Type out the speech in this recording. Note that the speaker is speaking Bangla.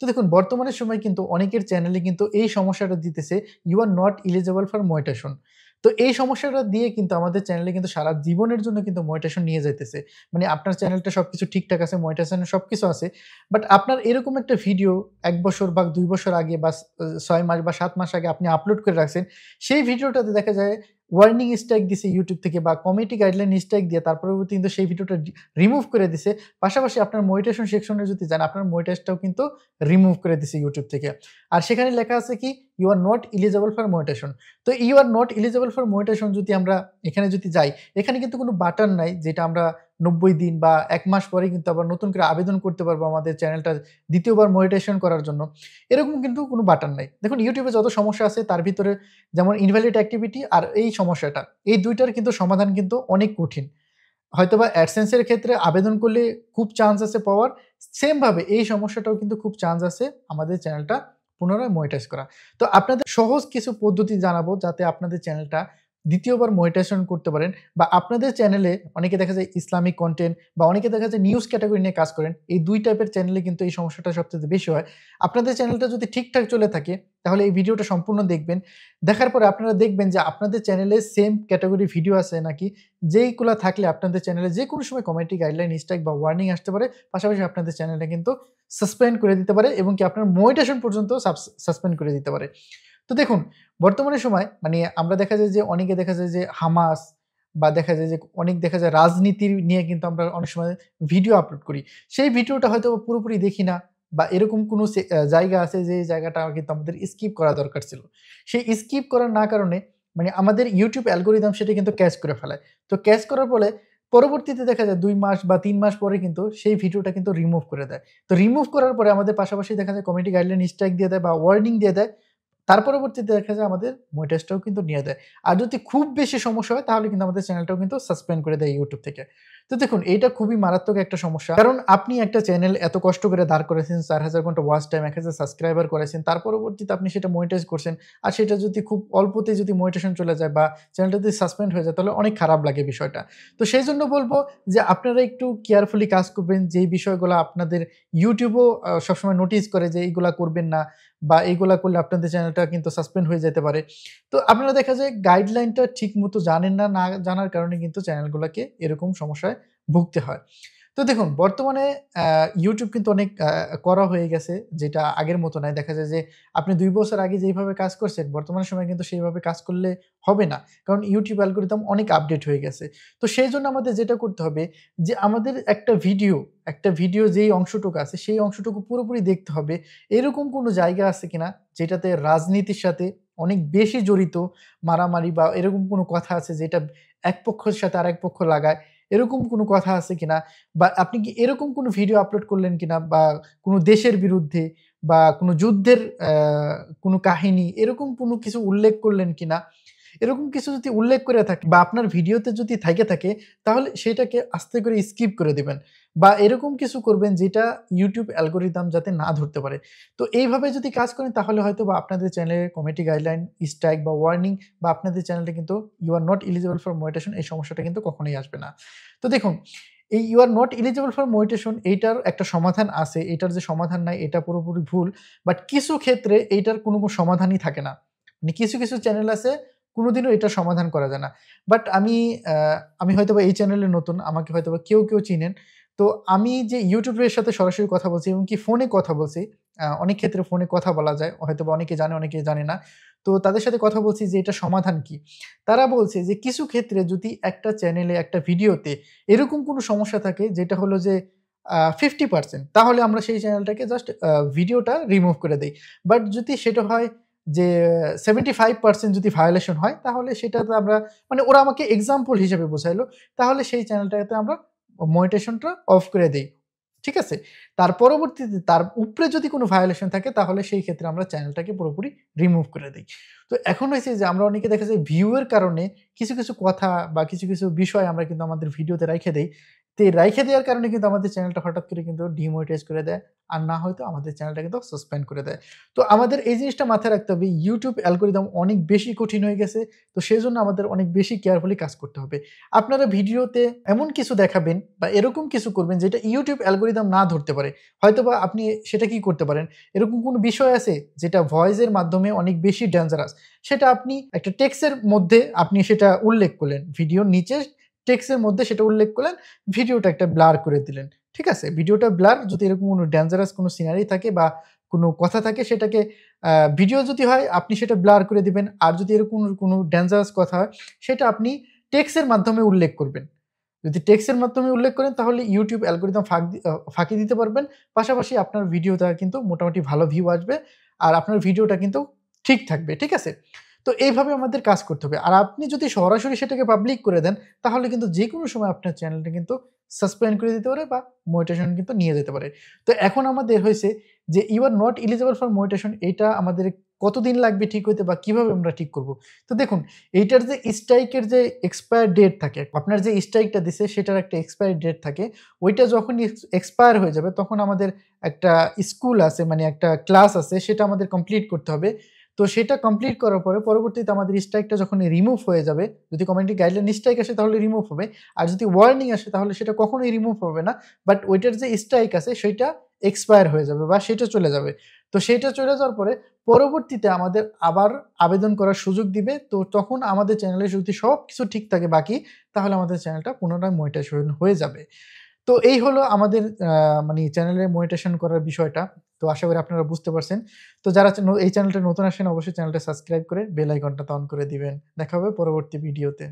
তো দেখুন বর্তমানের সময় কিন্তু অনেকের চ্যানেলে কিন্তু এই সমস্যাটা দিতেছে, "you are not eligible for monetization." তো এই সমস্যাটা দিয়ে কিন্তু আমাদের চ্যানেলে কিন্তু সারা জীবনের জন্য কিন্তু মনিটাইজেশন নিয়ে যাইতেছে। মানে আপনার চ্যানেলটা সবকিছু ঠিকঠাক আছে, মনিটাইজেশন সবকিছু আছে। বাট আপনার এরকম একটা ভিডিও ১ বছর বা ২ বছর আগে বা ৬ মাস বা ৭ মাস আগে আপনি আপলোড করে রাখছেন। সেই ভিডিওটাতে দেখা যায় ওয়ার্নিং স্ট্রাইক দিছে YouTube থেকে বা কমিউনিটি গাইডলাইন স্ট্রাইক দিয়ে তার পরবর্তী কিন্তু সেই ভিডিওটা রিমুভ করে দিছে। পাশাপাশি আপনার মনিটাইজেশন সেকশনে যদি যান, আপনার মনিটাইজটাও কিন্তু রিমুভ করে দিছে YouTube থেকে। আর সেখানে লেখা আছে কি? "You are not eligible for monetization." তো "you are not eligible for monetization" যদি আমরা এখানে যদি যাই, এখানে কিন্তু কোনো বাটন নাই যেটা আমরা ৯০ দিন বা ১ মাস পরে কিন্তু আবার নতুন করে আবেদন করতে পারবো আমাদের চ্যানেলটা ২য় বার মনিটাইজেশন করার জন্য। এরকম কিন্তু কোনো বাটন নাই। দেখুন YouTube এ যত সমস্যা আছে তার ভিতরে যেমন ইনভ্যালিড অ্যাক্টিভিটি আর এই সমস্যাটা, এই ২ টার কিন্তু সমাধান কিন্তু অনেক কঠিন। হয়তোবা AdSense এর ক্ষেত্রে আবেদন করলে খুব চান্স আছে পাওয়ার। সেম ভাবে এই সমস্যাটাও কিন্তু খুব চান্স আছে আমাদের চ্যানেলটা পুনরায় মনিটাইজ করা। তো আপনাদের সহজ কিছু পদ্ধতি জানাবো যাতে আপনাদের চ্যানেলটা ২য় বার মনিটাইজেশন করতে পারেন বা আপনাদের চ্যানেলে অনেকে দেখা যায় ইসলামিক কনটেন্ট বা অনেকে দেখা যায় নিউজ ক্যাটেগরি নিয়ে কাজ করেন। এই ২ টাইপের চ্যানেলে কিন্তু এই সমস্যাটা সবচাইতে বেশি হয়। আপনাদের চ্যানেলটা যদি ঠিকঠাক চলে থাকে তাহলে এই ভিডিওটা সম্পূর্ণ দেখবেন। দেখার পরে আপনারা দেখবেন যে আপনাদের চ্যানেলে সেম ক্যাটেগরি ভিডিও আছে নাকি, যেইগুলা থাকলে আপনাদের চ্যানেলে যেকোনো সময় কমিউনিটি গাইডলাইন স্ট্রাইক বা ওয়ার্নিং আসতে পারে। পাশাপাশি আপনাদের চ্যানেলটা কিন্তু সাসপেন্ড করে দিতে পারে এবং কি আপনার মনিটাইজেশন পর্যন্ত সাসপেন্ড করে দিতে পারে। তো দেখুন বর্তমানের সময় মানে আমরা দেখা যায় যে অনেকে দেখা যায় যে হামাস বা দেখা যায় যে অনেক দেখা যায় রাজনীতি নিয়ে কিন্তু আমরা অনেক সময় ভিডিও আপলোড করি। সেই ভিডিওটা হয়তো পুরোপুরি দেখি না বা এরকম কোনো জায়গা আছে যে জায়গাটা কিন্তু আমাদের স্কিপ করা দরকার ছিল। সেই স্কিপ করার না কারণে মানে আমাদের YouTube অ্যালগরিদম সেটা কিন্তু ক্যাচ করে ফেলায়। তো ক্যাচ করার ফলে পরবর্তীতে দেখা যায় ২ মাস বা ৩ মাস পরে কিন্তু সেই ভিডিওটা কিন্তু রিমুভ করে দেয়। তো রিমুভ করার পরে আমাদের পাশাপাশি দেখা যায় কমিউনিটি গাইডলাইন স্ট্রাইক দিয়ে দেয় বা ওয়ার্নিং দিয়ে দেয়। তার পরবর্তীতে দেখা যায় আমাদের মনিটাইজটাও কিন্তু নিয়ে দেয়। আর যদি খুব বেশি সমস্যা হয় তাহলে কিন্তু আমাদের চ্যানেলটাও কিন্তু সাসপেন্ড করে দেয় YouTube থেকে। তো দেখুন এইটা খুবই মারাত্মক একটা সমস্যা। কারণ আপনি একটা চ্যানেল এত কষ্ট করে দাঁড় করেছেন, ৪,০০০ ঘন্টা ওয়াচ টাইম, ১,০০০ সাবস্ক্রাইবার করেছেন। তার পরবর্তীতে আপনি সেটা মনিটাইজ করছেন। আর সেটা যদি খুব অল্পতেই যদি মনিটাইজেশন চলে যায় বা চ্যানেলটা যদি সাসপেন্ড হয়ে যায় তাহলে অনেক খারাপ লাগে বিষয়টা। তো সেইজন্য বলব যে আপনারা একটু কেয়ারফুলি কাজ করবেন। যেই বিষয়গুলো আপনাদের YouTube ও সবসময় নোটিস করে যে এইগুলা করবেন না বা এইগুলা করলে আপনাদের চ্যানেলটা কিন্তু সাসপেন্ড হয়ে যেতে পারে। তো আপনারা দেখা যায় গাইডলাইনটা ঠিকমতো জানেন না, না জানার কারণে কিন্তু চ্যানেলগুলাকে এরকম সমস্যায় ভুগতে হয়। তো দেখুন বর্তমানে আ YouTube কিন্তু অনেক কড়া হয়ে গেছে যেটা আগের মতো নাই। দেখা যায় যে আপনি ২ বছর আগে যেইভাবে কাজ করছেন বর্তমান সময়ে কিন্তু সেইভাবে কাজ করলে হবে না। কারণ YouTube অ্যালগরিদম অনেক আপডেট হয়ে গেছে। তো সেইজন্য আমাদের যেটা করতে হবে যে আমাদের একটা ভিডিও যেই অংশটুকু আছে সেই অংশটুকু পুরোপুরি দেখতে হবে। এরকম কোনো জায়গা আছে কিনা যেটাতে রাজনীতির সাথে অনেক বেশি জড়িত মারামারি বা এরকম কোনো কথা আছে যেটা এক পক্ষের সাথে আরেক পক্ষ লাগায়, এরকম কোনো কথা আছে কিনা? বা আপনি কি এরকম কোনো ভিডিও আপলোড করলেন কিনা? বা কোনো দেশের বিরুদ্ধে বা কোনো যুদ্ধের কোনো কাহিনী এরকম কোনো কিছু উল্লেখ করলেন কিনা? এরকম কিছু যদি উল্লেখ করে থাকে বা আপনার ভিডিওতে যদি থাইকা থাকে তাহলে সেটাকে আস্তে করে স্কিপ করে দিবেন। বা এরকম কিছু করবেন যেটা YouTube অ্যালগরিদম যাতে না ধরতে পারে। তো এইভাবে যদি কাজ করেন তাহলে হয়তোবা আপনাদের চ্যানেলের কমিউনিটি গাইডলাইন, স্ট্রাইক বা ওয়ার্নিং বা আপনাদের চ্যানেলটা কিন্তু you are not eligible for monetization এই সমস্যাটা কিন্তু কখনোই আসবে না। তো দেখুন এই you are not eligible for monetization এইটার একটা সমাধান আছে। এটার যে সমাধান নাই এটা পুরোপুরি ভুল। বাট কিছু ক্ষেত্রে এইটার কোনো সমাধানই থাকে না। মানে কিছু চ্যানেল আছে কোনোদিনও এটার সমাধান করা যায় না। বাট আ আমি হয়তোবা এই চ্যানেলে নতুন, আমাকে হয়তোবা কেউ চিনেন। তো আমি যে YouTube এর সাথে সরাসরি কথা বলছি এবং কি ফোনে কথা বলছি। অনেক ক্ষেত্রে ফোনে কথা বলা যায়। হয়তোবা অনেকে জানে, অনেকে জানে না। তো তাদের সাথে কথা বলছি যে এটার সমাধান কি? তারা বলছে যে কিছু ক্ষেত্রে যদি একটা চ্যানেলে, একটা ভিডিওতে এরকম কোনো সমস্যা থাকে যেটা হলো যে 50% তাহলে আমরা সেই চ্যানেলটাকে জাস্ট ভিডিওটা রিমুভ করে দেই। বাট যদি সেটা হয় যে 75% যদি ভায়োলেশন হয় তাহলে সেটাতে আমরা মানে ওরা আমাকে এক্সাম্পল হিসেবে বোঝাইলো। তাহলে সেই চ্যানেলটাতে আমরা মনিটাইজেশনটা অফ করে দেই। ঠিক আছে? তার পরবর্তীতে তার উপরে যদি কোনো ভায়োলেশন থাকে তাহলে সেই ক্ষেত্রে আমরা চ্যানেলটাকে পুরোপুরি রিমুভ করে দেই। তো এখন হয়েছে যে আমরা অনেকে দেখা যায় ভিউ এর কারণে কিছু কথা বা কিছু বিষয় আমরা কিন্তু আমাদের ভিডিওতে রাইখে দেই। তো এই রাইখে দেওয়ার কারণে কিন্তু আমাদের চ্যানেলটা হঠাৎ করে কিন্তু ডিমনিটাইজ করে দেয়। আর না হয়তো আমাদের চ্যানেলটা কিন্তু সাসপেন্ড করে দেয়। তো আমাদের এই জিনিসটা মাথায় রাখতে হবে YouTube অ্যালগরিদম অনেক বেশি কঠিন হয়ে গেছে। তো সেজন্য আমাদের অনেক বেশি কেয়ারফুলি কাজ করতে হবে। আপনারা ভিডিওতে এমন কিছু দেখাবেন বা এরকম কিছু করবেন যেটা YouTube অ্যালগরিদম না ধরতে পারে। হয়তোবা আপনি সেটা কি করতে পারেন? এরকম কোনো বিষয় আছে যেটা ভয়েসের মাধ্যমে অনেক বেশি ডেঞ্জারাস। সেটা আপনি একটা টেক্সটের মধ্যে আপনি সেটা উল্লেখ করলেন। ভিডিওর নিচে টেক্সটের মধ্যে সেটা উল্লেখ করলেন, ভিডিওটা একটা ব্লার করে দিলেন। ঠিক আছে? ভিডিওটা ব্লার যদি এরকম কোনো ডেঞ্জারাস কোনো সিনারি থাকে বা কোনো কথা থাকে সেটাকে ভিডিও যদি হয় আপনি সেটা ব্লার করে দিবেন। আর যদি এরকম কোনো ডেঞ্জারাস কথা হয় সেটা আপনি টেক্সটের মাধ্যমে উল্লেখ করবেন। যদি টেক্সটের মাধ্যমে উল্লেখ করেন তাহলে YouTube অ্যালগরিদম ফাঁকি দিতে পারবেন। পাশাপাশি আপনার ভিডিওটা কিন্তু মোটামুটি ভালো ভিউ আসবে। আর আপনার ভিডিওটা কিন্তু ঠিক থাকবে। ঠিক আছে? তো এইভাবে আমাদের কাজ করতে হবে। আর আপনি যদি সরাসরি সেটাকে পাবলিক করে দেন তাহলে কিন্তু যেকোনো সময় আপনার চ্যানেলটা কিন্তু সাসপেন্ড করে দিতে পারে বা মনিটাইজেশন কিন্তু নিয়ে যেতে পারে। তো এখন আমাদের হইছে যে you are not eligible for monetization এইটা আমাদের কতদিন লাগবে ঠিক হইতে বা কিভাবে আমরা ঠিক করব? তো দেখুন এইটার যে স্ট্রাইকের যে এক্সপায়ার ডেট থাকে, আপনার যে স্ট্রাইকটা দিছে সেটার একটা এক্সপায়ারি ডেট থাকে। ওইটা যখনই এক্সপায়ার হয়ে যাবে তখন আমাদের একটা স্কুল আছে মানে একটা ক্লাস আছে সেটা আমাদের কমপ্লিট করতে হবে। তো সেটা কমপ্লিট করার পরে পরবর্তীতে আমাদের স্ট্রাইকটা যখন রিমুভ হয়ে যাবে, যদি কমিউনিটি গাইডলাইন স্ট্রাইক আসে তাহলে রিমুভ হবে। আর যদি ওয়ার্নিং আসে তাহলে সেটা কখনোই রিমুভ হবে না। বাট ওইটার যে স্ট্রাইক আছে সেইটা এক্সপায়ার হয়ে যাবে বা সেটা চলে যাবে। তো সেইটা চলে যাওয়ার পরে পরবর্তীতে আমাদের আবার আবেদন করার সুযোগ দিবে। তো তখন আমাদের চ্যানেলে যদি সবকিছু ঠিক থাকে বাকি, তাহলে আমাদের চ্যানেলটা পুনরায় মনিটাইজেশন হয়ে যাবে। তো এই হলো আমাদের মানে চ্যানেলে মনিটাইজেশন করার বিষয়টা। তো আশা করি আপনারা বুঝতে পারছেন। তো যারা এই চ্যানেলটা নতুন আসেন অবশ্যই চ্যানেলটা সাবস্ক্রাইব করে বেল আইকনটা অন করে দিবেন। দেখা হবে পরবর্তী ভিডিওতে।